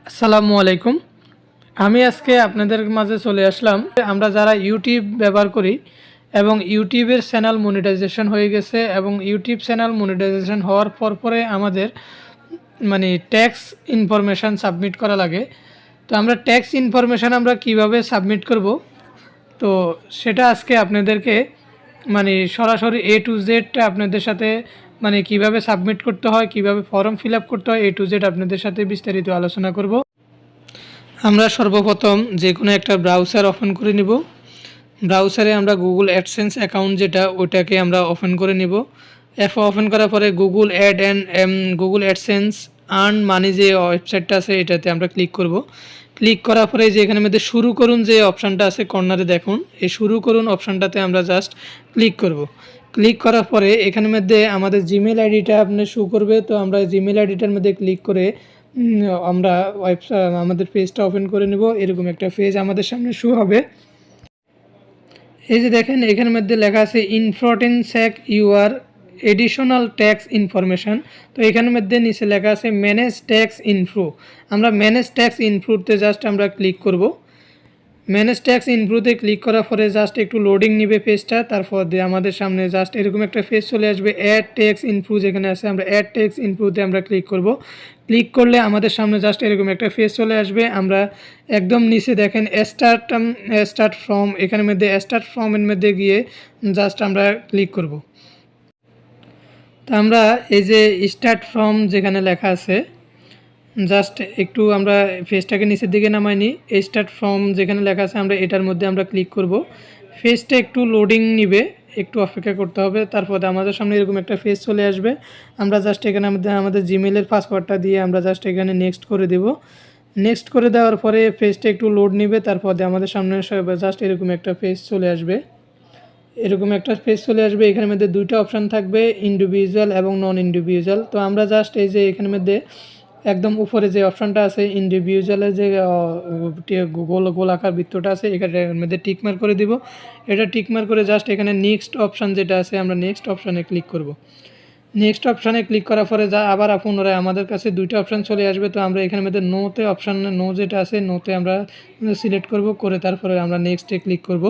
আসসালামু আলাইকুম। আমি আজকে আপনাদের মাঝে চলে আসলাম। আমরা যারা ইউটিউব ব্যবহার করি এবং ইউটিউবের চ্যানেল মনিটাইজেশন হয়ে গেছে এবং ইউটিউব চ্যানেল মনিটাইজেশন হওয়ার পরে আমাদের ট্যাক্স ইনফরমেশান সাবমিট করা লাগে। তো আমরা ট্যাক্স ইনফরমেশান আমরা কিভাবে সাবমিট করব, তো সেটা আজকে আপনাদেরকে সরাসরি A to Z আপনাদের সাথে কিভাবে সাবমিট করতে হয়, কিভাবে ফর্ম ফিল আপ করতে হয়, A to Z আপনাদের সাথে বিস্তারিত আলোচনা করব। আমরা সর্বপ্রথম যে কোনো একটা ব্রাউজার ওপেন করে নিব। ব্রাউজারে আমরা গুগল অ্যাডসেন্স অ্যাকাউন্ট যেটা ওটাকে আমরা ওপেন করে নিব। ওপেন করার পরে গুগল অ্যাডসেন্স আর্ন মানি যে ওয়েবসাইটটা আছে এটাতে আমরা ক্লিক করব। ক্লিক করার পরে যে এখানের মধ্যে শুরু করুন যে অপশানটা আছে কর্নারে দেখুন, এই শুরু করুন অপশানটাতে আমরা জাস্ট ক্লিক করব। ক্লিক করার পরে এখানের মধ্যে আমাদের জিমেল আইডিটা আপনার শো করবে। তো আমরা জিমেল আইডিটার মধ্যে ক্লিক করে আমরা আমাদের পেজটা ওপেন করে নেব। এরকম একটা পেজ আমাদের সামনে শো হবে। এই যে দেখেন এখানের মধ্যে লেখা আছে ইনফ্রটেন স্যাক ইউআর এডিশনাল ট্যাক্স ইনফরমেশান। তো এখানের মধ্যে নিচে লেখা আছে ম্যানেজ ট্যাক্স ইনফ্রো। আমরা ম্যানেজ ট্যাক্স ইনফ্রোতে জাস্ট আমরা ক্লিক করব। ম্যানেজ ট্যাক্স ইনফ্রোতে ক্লিক করার পরে জাস্ট একটু লোডিং নিবে পেজটা, তারপর দিয়ে আমাদের সামনে জাস্ট এরকম একটা পেজ চলে আসবে। অ্যাড ট্যাক্স ইনফ্রো যেখানে আছে আমরা অ্যাড ট্যাক্স ইনফ্রোতে আমরা ক্লিক করব। ক্লিক করলে আমাদের সামনে জাস্ট এরকম একটা পেজ চলে আসবে। আমরা একদম নিচে দেখেন স্টার্ট ফ্রম, এখানের মধ্যে স্টার্ট ফ্রমের মধ্যে গিয়ে জাস্ট আমরা ক্লিক করব। তা আমরা এই যে স্টার্ট ফ্রম যেখানে লেখা আছে জাস্ট একটু আমরা ফেসটাকে নিচের দিকে নামাই নিই। স্টার্ট ফ্রম যেখানে লেখা আছে আমরা এটার মধ্যে আমরা ক্লিক করব। ফেসটা একটু লোডিং নিবে, একটু অপেক্ষা করতে হবে। তারপরে আমাদের সামনে এরকম একটা ফেস চলে আসবে। আমরা জাস্ট এখানে আমাদের জিমেলের পাসওয়ার্ডটা দিয়ে আমরা জাস্ট এখানে নেক্সট করে দেব। নেক্সট করে দেওয়ার পরে ফেসটা একটু লোড নিবে, তারপর আমাদের সামনে জাস্ট এরকম একটা ফেস চলে আসবে। এরকম একটা পেজ চলে আসবে। এখানের মধ্যে দুইটা অপশান থাকবে, ইন্ডিভিজুয়াল এবং নন ইন্ডিভিজুয়াল। তো আমরা জাস্ট এই যে এখানের মধ্যে একদম উপরে যে অপশানটা আছে ইন্ডিভিজুয়ালের যে গোলাকার বৃত্তটা আছে এখানের মধ্যে টিকমার্ক করে দিব। এটা টিকমার্ক করে জাস্ট এখানে নেক্সট অপশান যেটা আছে আমরা নেক্সট অপশানে ক্লিক করব। নেক্সট অপশানে ক্লিক করার পরে আবার পুনরায় আমাদের কাছে দুইটা অপশান চলে আসবে। তো আমরা এখানের মধ্যে নোতে নো যেটা আছে নোতে আমরা সিলেক্ট করব, করে তারপরে আমরা নেক্সটে ক্লিক করব।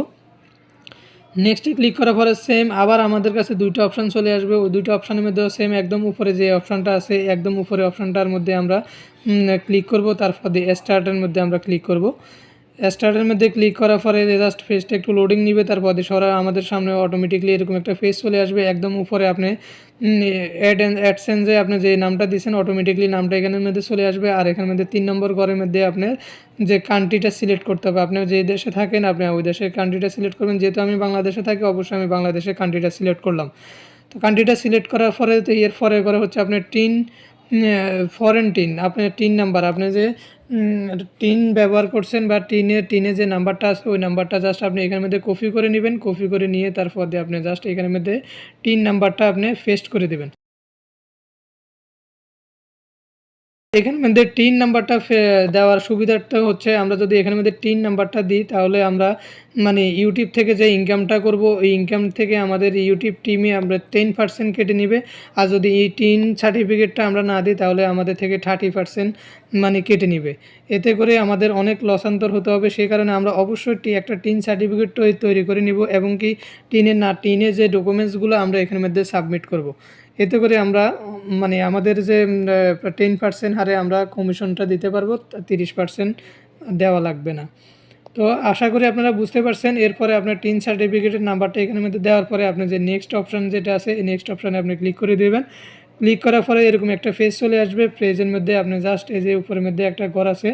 নেক্সটে ক্লিক করার পরে সেম আবার আমাদের কাছে দুইটা অপশান চলে আসবে। ওই দুইটা অপশানের মধ্যেও সেম একদম উপরে যে অপশানটা আছে একদম উপরে অপশানটার মধ্যে আমরা ক্লিক করব। তারপর দিয়ে স্টার্টের মধ্যে আমরা ক্লিক করব। স্টার্টের মধ্যে ক্লিক করার পরে জাস্ট পেজটা একটু লোডিং নিবে, তারপর দিয়ে আমাদের সামনে অটোমেটিকলি এরকম একটা পেজ চলে আসবে। একদম উপরে আপনি অ্যাডসেন্সে আপনি যে নামটা দিয়েছেন অটোমেটিকলি নামটা এখানের মধ্যে চলে আসবে। আর এখানের মধ্যে 3 নম্বর ঘরের মধ্যে আপনার যে কান্ট্রিটা সিলেক্ট করতে হবে, আপনি যে দেশে থাকেন আপনি ওই দেশের কান্ট্রিটা সিলেক্ট করবেন। যেহেতু আমি বাংলাদেশে থাকি অবশ্যই আমি বাংলাদেশের কান্ট্রিটা সিলেক্ট করলাম। তো কান্ট্রিটা সিলেক্ট করার পরে তো এর পরে করে হচ্ছে আপনার ফরেন টিন, আপনার টিন নাম্বার, আপনি যে টিন ব্যবহার করছেন বা টিনে যে নাম্বারটা আছে ওই নাম্বারটা জাস্ট আপনি এখানের মধ্যে কপি করে নেবেন। কপি করে নিয়ে তারপর দিয়ে আপনি জাস্ট এখানের মধ্যে টিন নাম্বারটা আপনি পেস্ট করে দেবেন। এখানের মধ্যে টিন নাম্বারটা দেওয়ার সুবিধাটা হচ্ছে আমরা যদি এখানের মধ্যে টিন নাম্বারটা দিই তাহলে আমরা ইউটিউব থেকে যে ইনকামটা করব ওই ইনকাম থেকে আমাদের ইউটিউব টিমে আমরা 10% কেটে নেবে। আর যদি এই টিন সার্টিফিকেটটা আমরা না দিই তাহলে আমাদের থেকে 30% কেটে নেবে। এতে করে আমাদের অনেক লসান্তর হতে হবে। সেই কারণে আমরা অবশ্যই একটা টিন সার্টিফিকেট তৈরি করে নিব এবং কি টিনের যে ডকুমেন্টসগুলো আমরা এখানের মধ্যে সাবমিট করব। এতে করে আমরা আমাদের যে 10% হারে আমরা কমিশনটা দিতে পারবো, 30% দেওয়া লাগবে না। তো আশা করি আপনারা বুঝতে পারছেন। এরপরে আপনার টিন সার্টিফিকেটের নাম্বারটা এখানের মধ্যে দেওয়ার পরে আপনি যে নেক্সট অপশান যেটা আছে এই নেক্সট অপশানে আপনি ক্লিক করে দেবেন। ক্লিক করার পরে এরকম একটা পেজ চলে আসবে। পেজের মধ্যে আপনি জাস্ট এই যে উপরের মধ্যে একটা ঘর আছে,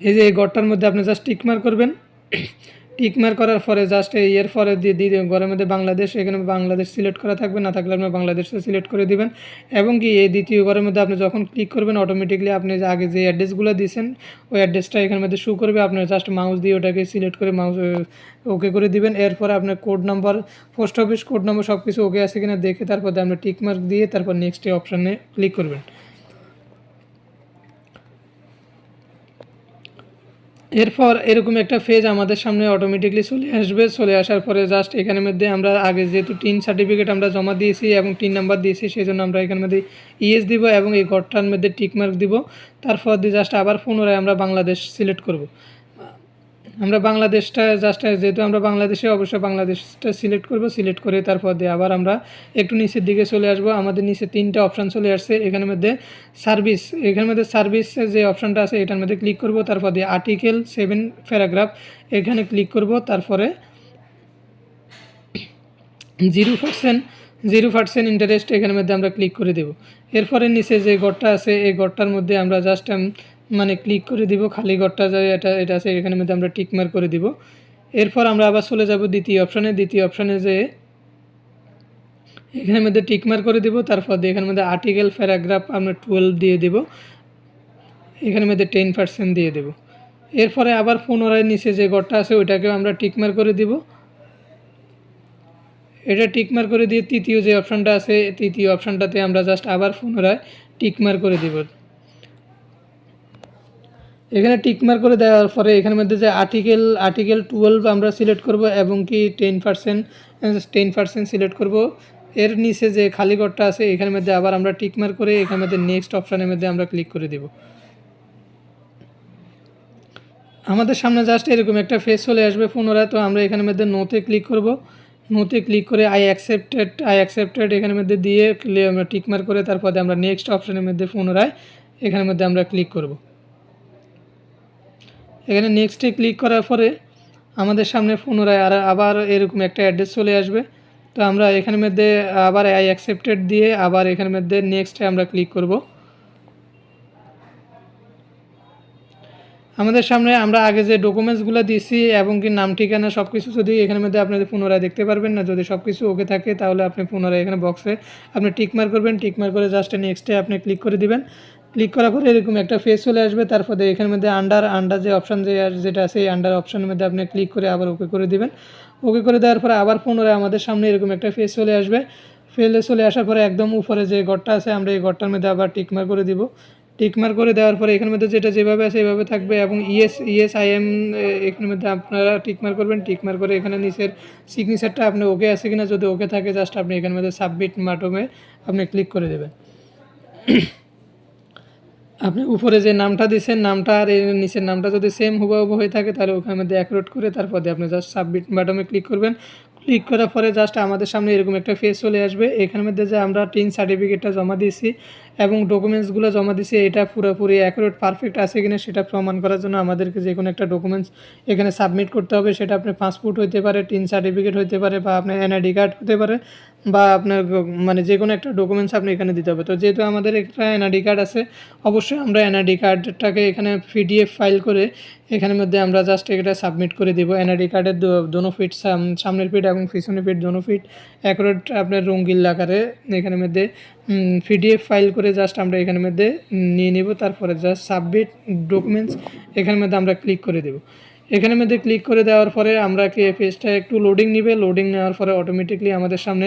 এই যে এই ঘরটার মধ্যে আপনি জাস্ট টিকমার্ক করবেন। টিকমার্ক করার পরে জাস্ট এর পরে দিয়ে ঘরের মধ্যে বাংলাদেশ, এখানে বাংলাদেশ সিলেক্ট করা থাকবে, না থাকলে আপনি বাংলাদেশে সিলেক্ট করে দিবেন। এবং কি এই দ্বিতীয় ঘরের মধ্যে আপনি যখন ক্লিক করবেন অটোমেটিকলি আপনি যে আগে যে অ্যাড্রেসগুলো দিয়েছেন ওই অ্যাড্রেসটা এখানের মধ্যে শো করবে। আপনার জাস্ট মাউস দিয়ে ওটাকে সিলেক্ট করে মাউস ওকে করে দিবেন। এরপরে আপনার code number, post office code number সব কিছু ওকে আছে কিনা দেখে তারপর আপনি টিকমার্ক দিয়ে তারপর নেক্সট অপশানে ক্লিক করবেন। এরপর এরকম একটা পেজ আমাদের সামনে অটোমেটিকলি চলে আসবে। চলে আসার পরে জাস্ট এখানের মধ্যে আমরা আগে যেহেতু টিন সার্টিফিকেট আমরা জমা দিয়েছি এবং টিন নাম্বার দিয়েছি, সেই জন্য আমরা এখানের মধ্যে ইয়েস দিব এবং এই ঘরটার মধ্যে টিকমার্ক দিব। তারপর দিয়ে জাস্ট আবার পুনরায় আমরা বাংলাদেশ সিলেক্ট করব। আমরা বাংলাদেশটা জাস্ট যেহেতু আমরা বাংলাদেশে, অবশ্যই বাংলাদেশটা সিলেক্ট করব। সিলেক্ট করে তারপর দিয়ে আবার আমরা একটু নিচের দিকে চলে আসব। আমাদের নিচে 3টা অপশান চলে আসছে। এখানের মধ্যে সার্ভিস, এখানের মধ্যে সার্ভিসের যে অপশানটা আছে এটার মধ্যে ক্লিক করব। তারপর দিয়ে আর্টিকেল 7 প্যারাগ্রাফ এখানে ক্লিক করব। তারপরে 0% ইন্টারেস্ট এখানের মধ্যে আমরা ক্লিক করে দেব। এরপরে নিচে যে ঘরটা আছে এই ঘরটার মধ্যে আমরা জাস্ট মানে ক্লিক করে দিব। খালি ঘরটা যে এটা আছে এখানের মধ্যে আমরা টিকমার্ক করে দিব। এরপর আমরা আবার চলে যাব দ্বিতীয় অপশানে যে এখানের মধ্যে টিকমার্ক করে দিব। তারপর দিয়ে এখানের মধ্যে আর্টিকেল প্যারাগ্রাফ আমরা 12 দিয়ে দেব। এখানের মধ্যে 10% দিয়ে দেব। এরপরে আবার পুনরায় নিচে যে ঘরটা আছে ওইটাকেও আমরা টিকমার্ক করে দিব। এটা টিকমার্ক করে দিয়ে তৃতীয় যে অপশানটা আছে তৃতীয় অপশানটাতে আমরা জাস্ট আবার পুনরায় টিকমার্ক করে দিব। এখানে টিকমার্ক করে দেওয়ার পরে এখানের মধ্যে যে আর্টিকেল 12 আমরা সিলেক্ট করব এবং কি 10% সিলেক্ট করব। এর নিচে যে খালি ঘরটা আছে এখানের মধ্যে আবার আমরা টিকমার্ক করে এখানের মধ্যে নেক্সট অপশানের মধ্যে আমরা ক্লিক করে দেব। আমাদের সামনে জাস্ট এরকম একটা ফেস চলে আসবে পুনরায়। তো আমরা এখানের মধ্যে নোতে ক্লিক করব। নোতে ক্লিক করে আই অ্যাকসেপ্টেড এখানের মধ্যে দিয়ে আমরা টিকমার্ক করে তারপরে আমরা নেক্সট অপশানের মধ্যে পুনরায় এখানের মধ্যে আমরা ক্লিক করব। এখানে নেক্সটে ক্লিক করার পরে আমাদের সামনে পুনরায় আবার এরকম একটা অ্যাড্রেস চলে আসবে। তো আমরা এখানের মধ্যে আবার আই অ্যাকসেপ্টেড দিয়ে আবার এখানের মধ্যে নেক্সটে আমরা ক্লিক করব। আমাদের সামনে আমরা আগে যে ডকুমেন্টসগুলো দিয়েছি এবং কি নাম ঠিকানা সব কিছু যদি এখানের মধ্যে আপনাদের পুনরায় দেখতে পারবেন না। যদি সব কিছু ওকে থাকে তাহলে আপনি পুনরায় এখানে বক্সে আপনি টিকমার্ক করবেন। টিকমার্ক করে জাস্ট নেক্সটে আপনি ক্লিক করে দিবেন। ক্লিক করার পরে এরকম একটা ফেস চলে আসবে। তারপরে এখানের মধ্যে আন্ডার যে অপশান যেটা আছে এই আন্ডার অপশানের মধ্যে আপনি ক্লিক করে আবার ওকে করে দিবেন। ওকে করে দেওয়ার পরে আবার পুনরায় আমাদের সামনে এরকম একটা ফেস চলে আসবে। চলে আসার পরে একদম উপরে যে ঘরটা আছে আমরা এই ঘরটার মধ্যে আবার টিকমার্ক করে দিব। টিকমার্ক করে দেওয়ার পরে এখানের মধ্যে যেটা যেভাবে আছে এইভাবে থাকবে এবং ইয়েস আই এম এখানের মধ্যে আপনারা টিকমার্ক করবেন। টিকমার্ক করে এখানে নিচের সিগনেচারটা আপনি ওকে আছে কিনা, যদি ওকে থাকে জাস্ট আপনি এখানের মধ্যে সাবমিট বাটনে আপনি ক্লিক করে দেবেন। আপনি উপরে যে নামটা দিয়েছেন নামটা আর এর নিচের নামটা যদি সেম হুবহু হয়ে থাকে তাহলে ওখানের মধ্যে অ্যাকুরেট করে তারপরে আপনি জাস্ট সাবমিট বাটনে ক্লিক করবেন। ক্লিক করার পরে জাস্ট আমাদের সামনে এরকম একটা ফেস চলে আসবে। এখানের মধ্যে যে আমরা টিন সার্টিফিকেটটা জমা দিয়েছি এবং ডকুমেন্টসগুলো জমা দিয়েছি এটা পুরোপুরি অ্যাকুরেট পারফেক্ট আছে কিনা সেটা প্রমাণ করার জন্য আমাদেরকে যে কোনো একটা ডকুমেন্টস এখানে সাবমিট করতে হবে। সেটা আপনার পাসপোর্ট হতে পারে, টিন সার্টিফিকেট হতে পারে বা আপনার এনআইডি কার্ড হতে পারে বা আপনার মানে যে কোনো একটা ডকুমেন্টস আপনি এখানে দিতে হবে। তো যেহেতু আমাদের একটা এনআইডি কার্ড আছে অবশ্যই আমরা এনআইডি কার্ডটাকে এখানে পিডিএফ ফাইল করে এখানের মধ্যে আমরা জাস্ট এটা সাবমিট করে দিব। এনআইডি কার্ডের দোনো ফিট সামনের ফিট এবং পিছনের ফিট দোনো ফিট অ্যাকুরেট আপনার রঙিন আকারে এখানের মধ্যে পিডিএফ ফাইল করে জাস্ট আমরা এখানের মধ্যে নিয়ে নেব। তারপরে জাস্ট সাবমিট ডকুমেন্টস এখানের মধ্যে আমরা ক্লিক করে দেব। এখানের মধ্যে ক্লিক করে দেওয়ার পরে আমরা কি পেজটা একটু লোডিং নেবে। লোডিং নেওয়ার পরে অটোমেটিকলি আমাদের সামনে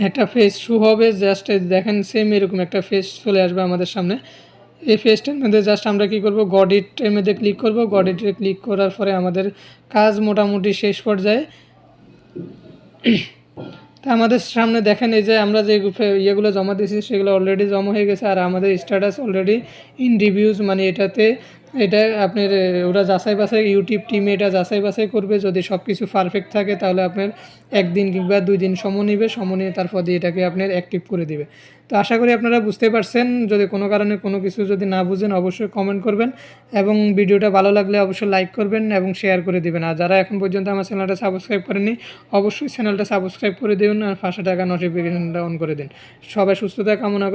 একটা ফেস শো হবে। জাস্ট দেখেন সেম এরকম একটা ফেস চলে আসবে আমাদের সামনে। এই ফেসটার মধ্যে জাস্ট আমরা কী করব, গডিটের মধ্যে ক্লিক করব। গডিটে ক্লিক করার পরে আমাদের কাজ মোটামুটি শেষ পর্যায়ে। তা আমাদের সামনে দেখেন এই যে আমরা যে ইয়েগুলো জমা দিয়েছি সেগুলো অলরেডি জমা হয়ে গেছে আর আমাদের স্ট্যাটাস অলরেডি ইন রিভিউজ, মানে এটা আপনার ওরা যাচাই বাছাই ইউটিউব টিমে এটা যাচাই বাছাই করবে। যদি সব কিছু পারফেক্ট থাকে তাহলে আপনার 1 দিন কিংবা 2 দিন সময় নেবে। সময় নিয়ে তারপর দিয়ে এটাকে আপনার অ্যাক্টিভ করে দিবে। তো আশা করি আপনারা বুঝতে পারছেন। যদি কোনো কারণে কোনো কিছু যদি না বুঝেন অবশ্যই কমেন্ট করবেন এবং ভিডিওটা ভালো লাগলে অবশ্যই লাইক করবেন এবং শেয়ার করে দিবেন। আর যারা এখন পর্যন্ত আমার চ্যানেলটা সাবস্ক্রাইব করেনি অবশ্যই চ্যানেলটা সাবস্ক্রাইব করে দিন আর 500 টাকা নোটিফিকেশনটা অন করে দিন। সবাই সুস্থতা কামনা করে